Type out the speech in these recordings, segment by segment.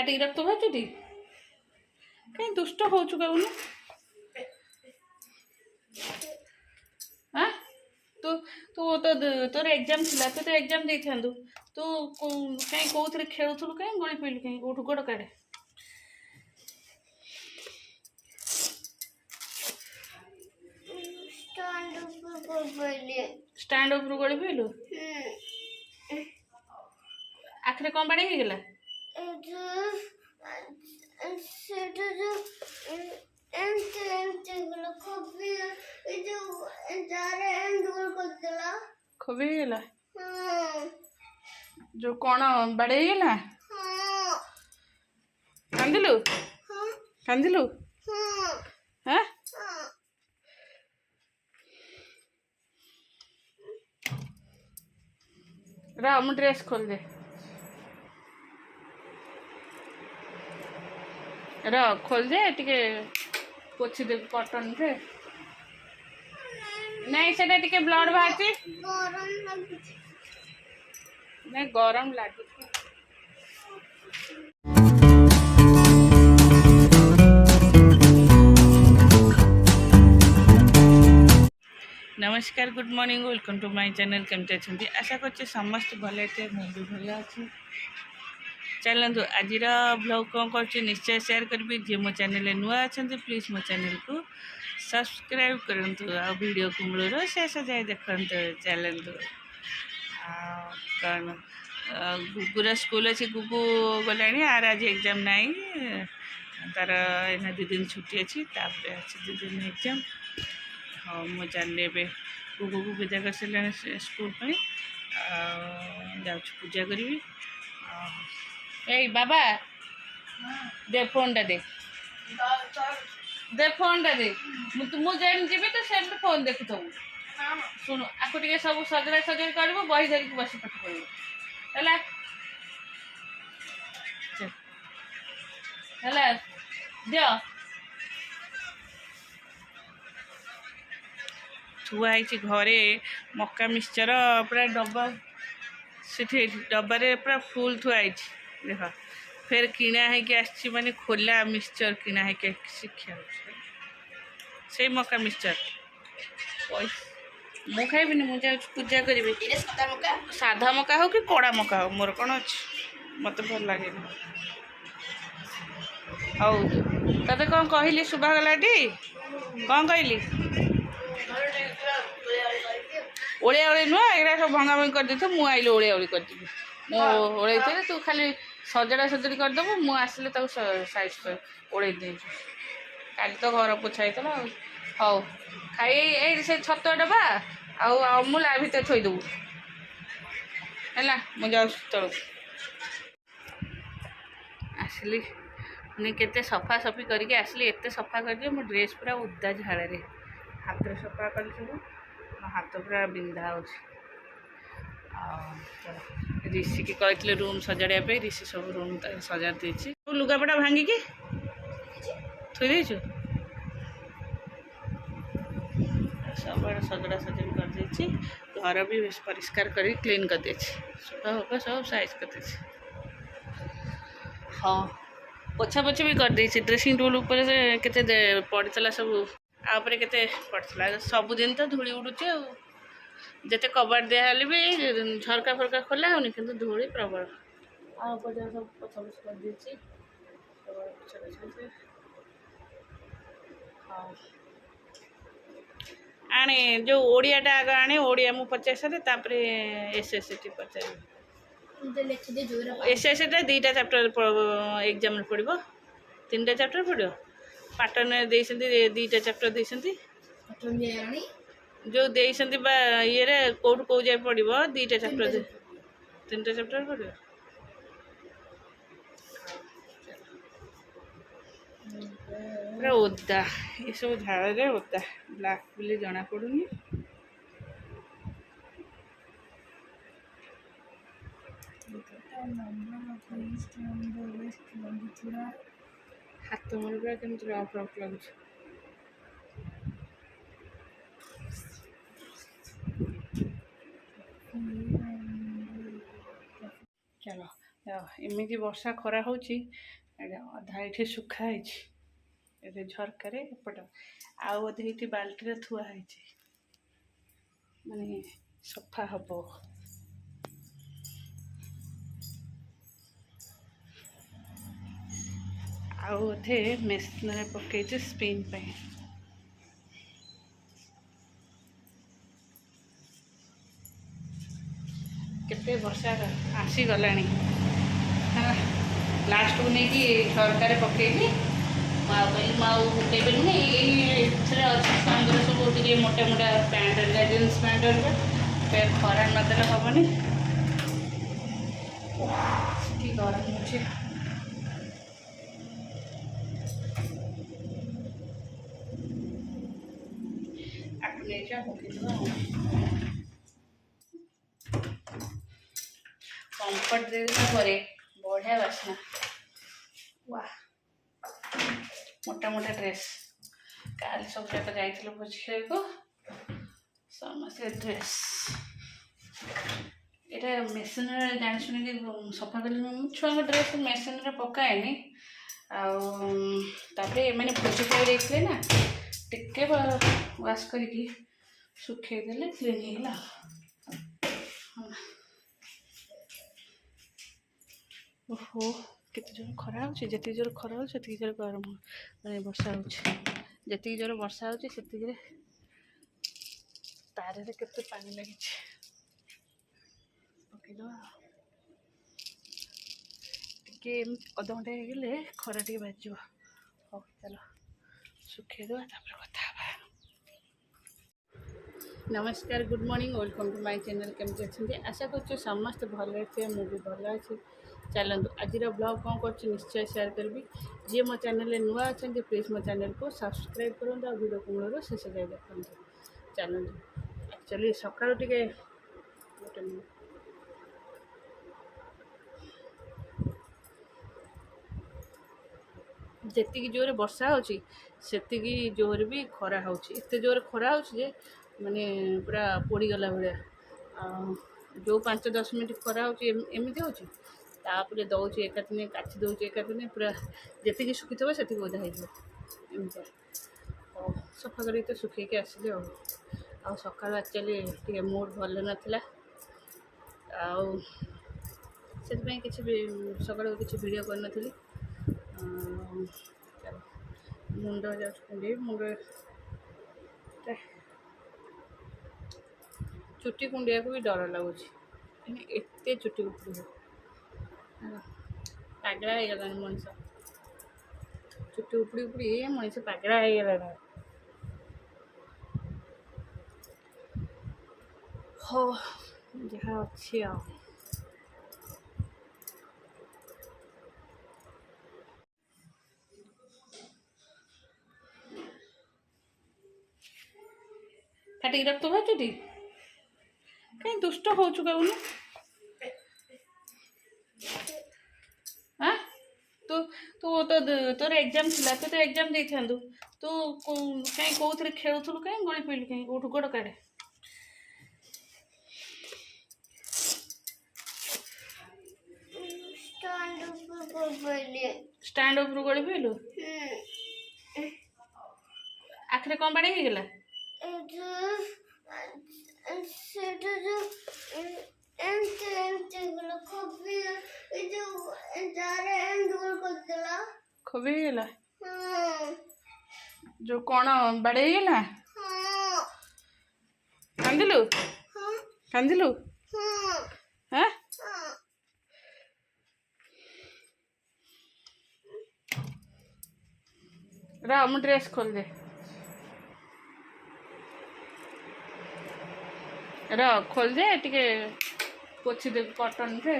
ପାଟିକି ରକ୍ତ ବାହାରୁଛି କାହିଁ ଦୁଷ୍ଟ ହଉଛୁ କହୁନୁ ତୁ ତୁ ତୋର ଏକ୍ଜାମ ଥିଲା ତୁ ତ ଏକ୍ଜାମ ଦେଇଥାନ୍ତୁ ତୁ କାହିଁ କୋଉଥିରେ ଖେଳୁଥିଲୁ କାହିଁ ଗଳି ପଇଲୁ କାହିଁ କୋଉଠୁ ଗୋଡ଼ କାଢ଼େ ଷ୍ଟାଣ୍ଡ ଉପରୁ ଗଳି ପଇଲୁ ଆଖିରେ କ'ଣ ପାଣି ହେଇଗଲା ଖୋବି ହେଇଗଲା ଯୋଉ କ'ଣ ବାଡ଼େଇ ହେଇଗଲା କାନ୍ଦିଲୁ କାନ୍ଦିଲୁ ହଁ रा मु ड्रेस खोल दे रा खोल दे टिके पोछि दे कॉटन रे नहीं सेटा टिके ब्लड बाहरती गरम लागी नहीं गरम लागी नमस्कार good morning welcome to my channel केमती अच्छे आशा कर समस्त भले मुझे भल अच्छी चलतु आज ब्लॉग कौन कर निश्चय शेयर करी जी मो चैनल नुआ अच्छा प्लीज मो चैनल को सब्सक्राइब करूँ आ वीडियो को मूल शेष जाए देखते चलतु कौन गुगुर स्कूल अच्छी गुगु गला आर आज एग्जाम नाई तार एना 2 दिन छुट्टी अच्छी तापर अच्छी 2 दिन एग्जाम हाँ मो जाने गुगु को विदा कर सारे स्कूल जाऊँ पूजा करी बाबा दे फोन टा दे फोन टा दे मुझे जी तो से फोन देखु थू शुणु आपको टे सब सजड़ा सजड़ी कर बही धरिक बस पाठ पढ़ दियो थुआई घरे मक्का मिक्सचर पूरा डब्बा से डब्बारे पूरा फुल थुआई देख फिर किणा है माने खोला मिक्सचर किणा है शिक्षा से मक्का मिक्सचर मु खाइबी मुझे पूजा करी साधा मक्का हो कि कड़ा मक्का हो मोर कौन अच्छे मत भल लगे हौ ते कौन कहली शुभागला कौन कहली ओलिया ओली नुह एरा सब भंगा भंगी कर देते मु आइले ओलिया ओली कर देबी मु ओले तू खाली सजड़ा सजड़ी कर देबो मु आसले ताको साइज कर ओले दे काली तो घर पोछा हेतला हौ खाई ए से छतो डबा आ अमूल आ भीतर थोई देबू हैला मु जाउ तळ आसली ने केते सफा सफी करके आसली एते सफा कर दियो मो ड्रेस पूरा उद्दा झाड़ा रे हाथ सफा कर सब हाथ पूरा बिंधा हो ऋषि की कहते रूम सजाड़ा ऋषि सब रूम सजा दे लुगापटा भांगिकी थोई देचु सब सजड़ा सजड़ी कर देछि घर भी परिष्कार कर क्लीन कर देछि सुबह होगा सब साइज कर देछि हाँ पोछा पोछी भी कर देछि ड्रेसिंग टेबल ऊपर केते पड़ता सब आपरे केते पड़ता सबुदिन तो धूली उड़ुचे जिते कबाड़ दिहले भी झरका फरका खोला होनी कि धूली प्रबल सब पोछा पोछ कर देछि आने जो ओडियाटा आग आने ओडिया मु पचार सारे तापरे एसएसटी पचार एसएसटा 2टा चैप्टर एग्जाम पड़ो 3टा चैप्टर पड़ो पाटन दे 2टा चैप्टर दे जो दे ये कौट कौ जाए पड़ो 2टा चैप्टर 3टा चैप्टर पड़ो पूरा ओदा ये सब झाड़े ओदा ब्लैक बोली जना पड़ूनी हाथ मोर पूरा केमती रफ रफ लगुच चलो ଏମିତି ବର୍ଷା ଖରା ହେଉଛି। ଏଇଟା ଅଧା ଏଠି ଶୁଖା ହେଇଛି, ଏବେ ଝରକାରେ ଏପଟ ଆଉ ଅଧେ ଏଇଠି ବାଲ୍ଟିରେ ଥୁଆ ହେଇଛି, ମାନେ ସଫା ହବ। ଆଉ ଅଧେ ମେସିନରେ ପକେଇଛି ସ୍ପିନ୍ ପାଇଁ। କେତେ ବର୍ଷା ଆସିଗଲାଣି, ଲାଷ୍ଟକୁ ନେଇକି ଝରକାରେ ପକେଇଲି। ମୁଁ ଆଉ କହିଲି ମୁଁ ଆଉ ପକେଇପାରିନି, ଏଇଥିରେ ଅଛି ସାଙ୍ଗରେ ସବୁ ଟିକେ ମୋଟା ମୋଟା ପ୍ୟାଣ୍ଟ ହେରିକା, ଜିନ୍ସ ପ୍ୟାଣ୍ଟ ହେରିକା, ଖରା ନଦେଲେ ହବନି। କି ଗରମ ହେଉଛି। ଆକୁ ନେଇଯିବା ପକେଇଦେବା ଆଉ। କମ୍ଫର୍ଟ ଦେଇଦେଲା ପରେ ବଢ଼ିଆ ବାସ୍ନା। ୱା, ମୋଟା ମୋଟା ଡ୍ରେସ୍। କାଲି ସବୁ ଯାକ ଯାଇଥିଲୁ ଭୋଜି ଖାଇବାକୁ, ସମସ୍ତେ ଡ୍ରେସ୍। ଏଇଟା ମେସିନରେ ଜାଣି ଶୁଣିକି ସଫା କଲି। ମୁଁ ଛୁଆଙ୍କ ଡ୍ରେସ୍ ମେସିନରେ ପକାଏନି। ଆଉ ତାପରେ ଏମାନେ ଭୋଜି ଖାଇ ଦେଇଥିଲେ ନା, ଟିକେ ୱାଶ୍ କରିକି ଶୁଖେଇ ଦେଲେ କ୍ଲିନ୍ ହେଇଗଲା। ଓହୋ, କେତେ ଜୋର ଖରା ହେଉଛି। ଯେତିକି ଜୋର ଖରା ହେଉଛି ସେତିକି ଜୋର ଗରମ, ମାନେ ବର୍ଷା ହେଉଛି। ଯେତିକି ଜୋର ବର୍ଷା ହେଉଛି ସେତିକିରେ ତାରରେ କେତେ ପାଣି ଲାଗିଛି। ପକେଇଦେବା ଟିକେ, ଅଧଘଣ୍ଟା ହେଇଗଲେ ଖରା ଟିକେ ବାଜିବ। ହଉ ଚାଲ ଶୁଖେଇଦେବା, ତାପରେ କଥା ହେବା। ନମସ୍କାର, good morning, welcome to my channel. କେମିତି ଅଛନ୍ତି? ଆଶା କରୁଛୁ ସମସ୍ତେ ଭଲରେ ଥିବେ। ମୁଁ ବି ଭଲ ଅଛି। ଚାଲନ୍ତୁ ଆଜିର ବ୍ଲଗ୍ କ'ଣ କରୁଛି ନିଶ୍ଚୟ ସେୟାର କରିବି। ଯିଏ ମୋ ଚ୍ୟାନେଲରେ ନୂଆ ଅଛନ୍ତି ପ୍ଲିଜ୍ ମୋ ଚ୍ୟାନେଲକୁ ସବସ୍କ୍ରାଇବ୍ କରନ୍ତୁ, ଆଉ ଭିଡ଼ିଓକୁ ମୂଳରୁ ଶେଷ ଯାଏ ଦେଖନ୍ତୁ। ଚାଲନ୍ତୁ, ଆକ୍ଚୁଆଲି ସକାଳୁ ଟିକେ ଗୋଟେ ମିନିଟ୍, ଯେତିକି ଜୋରରେ ବର୍ଷା ହେଉଛି ସେତିକି ଜୋରରେ ବି ଖରା ହେଉଛି। ଏତେ ଜୋରରେ ଖରା ହେଉଛି ଯେ ମାନେ ପୁରା ପୋଡ଼ିଗଲା ଭଳିଆ। ଆଉ ଯେଉଁ 5-10 ମିନିଟ୍ ଖରା ହେଉଛି ଏମିତି ହେଉଛି, ତାପରେ ଦେଉଛି ଏକାଦିନେ, କାଚି ଦେଉଛି ଏକାଦିନେ, ପୁରା ଯେତିକି ଶୁଖିଥିବ ସେତିକି ଓଦା ହେଇଯିବ ଏମିତି। ହଉ ସଫା କରିକି ତ ଶୁଖେଇକି ଆସିଲି ଆଉ ସକାଳୁ ଆକ୍ଚୁଆଲି ଟିକେ ମୁଡ୍ ଭଲ ନଥିଲା, ଆଉ ସେଥିପାଇଁ କିଛି ବି ସକାଳୁ କିଛି ଭିଡ଼ିଓ କରିନଥିଲି। ମୁଣ୍ଡ ଯାଉଛି କୁଣ୍ଡେଇ, ମୁଣ୍ଡ ଚୁଟି କୁଣ୍ଡିବାକୁ ବି ଡର ଲାଗୁଛି, ମାନେ ଏତେ ଚୁଟି ଉପୁଡ଼ିବ। ପାଗଳା ହେଇଗଲାଣି ମଣିଷ, ଚୁଟି ଉପୁଡ଼ି ଉପୁଡ଼ି ମଣିଷ ପାଗଳା ହେଇଗଲାଣି। ହଉ ଯାହା ଅଛି ଆଉ। କାଟିକି ରକ୍ତ ବାହାରୁଛି, କାହିଁ ଦୁଷ୍ଟ ହଉଛୁ କହୁନୁ? ତୁ ତୁ ତୋର ଏକ୍ଜାମ୍ ଥିଲା, ତୁ ତ ଏକ୍ଜାମ୍ ଦେଇଥାନ୍ତୁ। ତୁ କାହିଁ କେଉଁଥିରେ ଖେଳୁଥିଲୁ, କାହିଁ ଗଳି ପଡ଼ିଲୁ, କାହିଁ କେଉଁଠୁ ଗୋଡ଼ କାଢ଼େ। ଷ୍ଟାଣ୍ଡ ଉପରୁ ଗଳି ପଡ଼ିଲୁ, ଆଖିରେ କ'ଣ ପାଣି ହେଇଗଲା? ଖୋବି ହେଇଗଲା, ଯୋଉ କ'ଣ ବାଡ଼େଇ ହେଇଗଲା? କାନ୍ଦିଲୁ କାନ୍ଦିଲୁ? ହାଁ, ର ମୁଁ ଡ୍ରେସ୍ ଖୋଲିଦେ, ର ଖୋଲିଦେ, ଟିକେ ପୋଛିଦେବି କଟନ୍ରେ।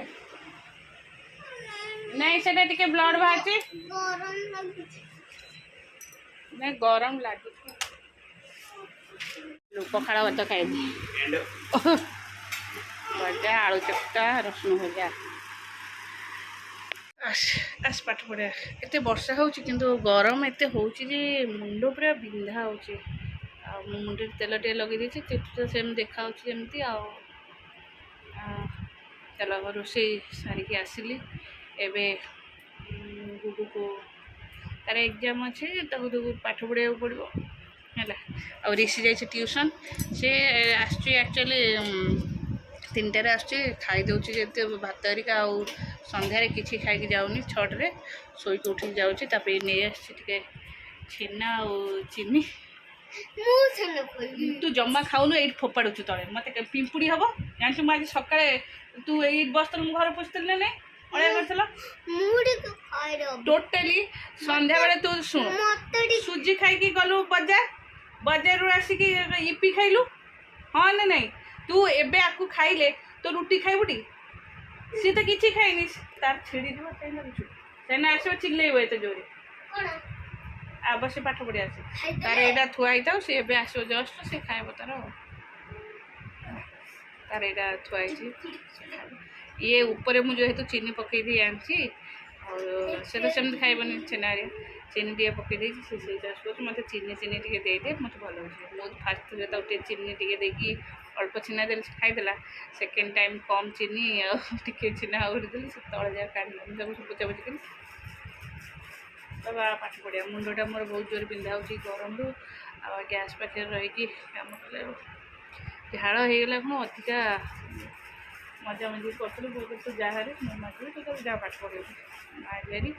ନାଇଁ ସେଟା ଟିକେ ବ୍ଲଡ୍ ବାହାରିଛି, ନାଇଁ ଗରମ ଲାଗୁଛି। ପଖାଳ ଭାତ ଖାଇବି, ଭଜା, ଆଳୁ ଚକଟା, ରସୁଣ ଭଜା। ଆସ ପାଠ ପଢ଼ିବା। ଏତେ ବର୍ଷା ହେଉଛି କିନ୍ତୁ ଗରମ ଏତେ ହେଉଛି ଯେ ମୁଣ୍ଡ ପୁରା ବିନ୍ଧା ହେଉଛି। ଆଉ ମୁଁ ମୁଣ୍ଡରେ ତେଲ ଟିକେ ଲଗେଇ ଦେଇଛି, ଚୁଟି ସେମିତି ଦେଖାହେଉଛି ଯେମିତି। ଆଉ ଚାଲ ରୋଷେଇ ସାରିକି ଆସିଲି, ଏବେ ଗୁଗୁ को तार एग्जाम अच्छे पाठ पढ़ाया पड़ो है आ ऋषि जाइए ट्यूशन सी आक्चुअली 3टार खाई दूसरी जब भात हरिका सन्धार किसी खाई जाऊनी 6टारे शोक उठिक जाऊँगी नहीं आसके छेना चीनी तू जमा खाऊनु ये फोपाड़ू तले मत पिंपुड़ी हम जानू मुझे सका तू ये बस्तल मु घर पोषिल ना नहीं अड़िया कर टोटाली सन्ध्या बेले तू शुण सुजी खाई गलु बजार आसिक इपी खाइलु हाँ ना नहीं तू एबे आकु खाइले तो रुटी खाइबुटी सी तो किसी खाइनी तार छिड़ी से आसो चिल्लेब एत जोरे आब से पाठ पढ़ी आसे तार यहाँ थुआई था सी एबे आसो जस्ट से खाइब तार यहाँ थुआई ये ऊपर मुझे जेहतु चीनी पकई दी आनी और से तो सेमती खाइबनी छेना चीनी टे पकई से मत चीनी चीनी टे दे मत भल मुझे फास्ट टे चीनी टे देकी अल्प छेना दे खाईदेला सेकेंड टाइम कम चीनी टे छेना देली से तले जा काढ़ सब बुझाबुझी कर पाठ पढ़िया मुंडा मोर बहुत जोर बिंधा हो गरम रू आ गैस पाखे रही कम कले झाड़ हो गला कौन अधिका मजा मजी करूँ बहुत तो जहाँ मजे तो जहाँ पाठ पढ़े मारी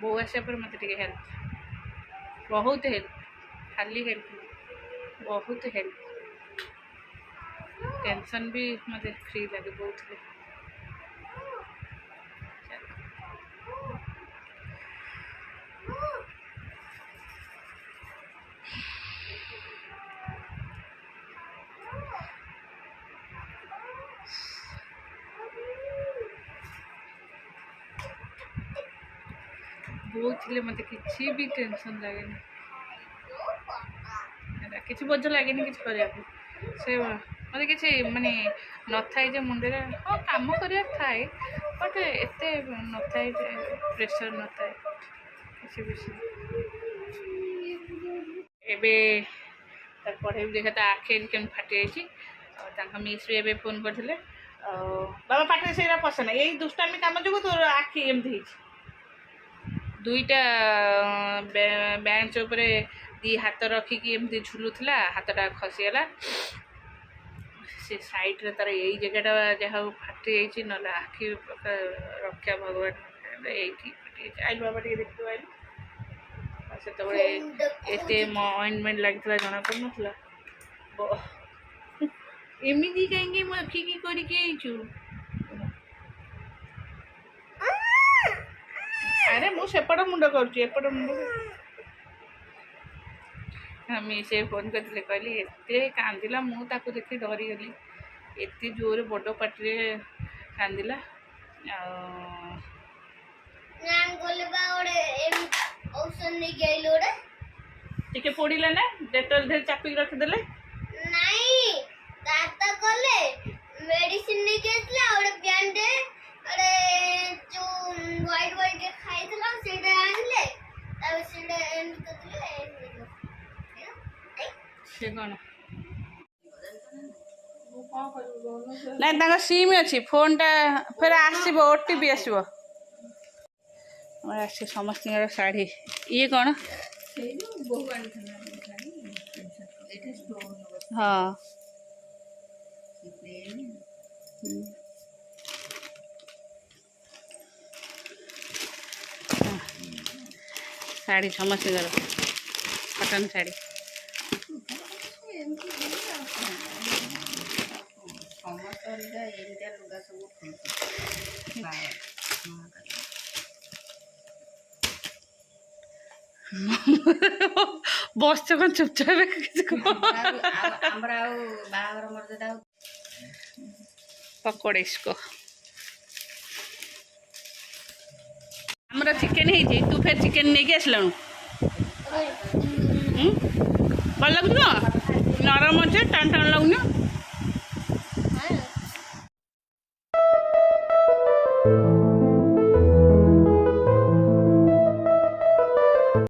बो आसा पर मत हेल्प बहुत हेल्प खाली हेल्प बहुत हेल्प टेंशन भी मत फ्री लगे बहुत बहुत थे मत किसी भी टेंशन लगे किसी बोझ लगे कि से मत कि मानने न थाए मुंडे हाँ कम कर थाए बट एत न थाए प्रेसर न थाए किसी विषय एबे तार पढ़े देखा तो आखि केम फाटी जाइए मिस भी एबे फोन करते बाबा पाटे से पसंद यही दुष्टामी कम जो तोर आखि एमती दुईटा बेंच उपरे दी हाथ रखिकी एमती झुलुला हाथटा खसीगला से साइड रे तार यही जगहटा जहाँ फाटी जाइए ना आखि रक्षा भगवान ये फाटी आइल बाबा टे देखते आइल से एत ऑइंटमेंट लगी जना पड़ ना एमती कहीं आखिकी करके अरे मुझेपट मुंड करपट मुंड से फोन करते कहली एत कांदिला मुझे देखी डरीगली एत जोर बड़ पार्टी कांदिला टे पड़ा ना डेटल धीरे चापिक रखीदे मेडिसिन व्हाइट व्हाइट के खाई थला सेटा आनले तब सेटा एंड करले से कोन नहीं ताका सिम अछि फोनटा फिर आसीबो ओटीपी आसीबो हमरा से समस्त साड़ी ये कोन भगवान हाँ साड़ी समस्त कटन साड़ी बस कौन चुपचाप पकोड़े इसको हमारा चिकेन है तू फिर चिकेन नहीं के आसलु भल लगुच नरम अच्छे टाण टाण लगुन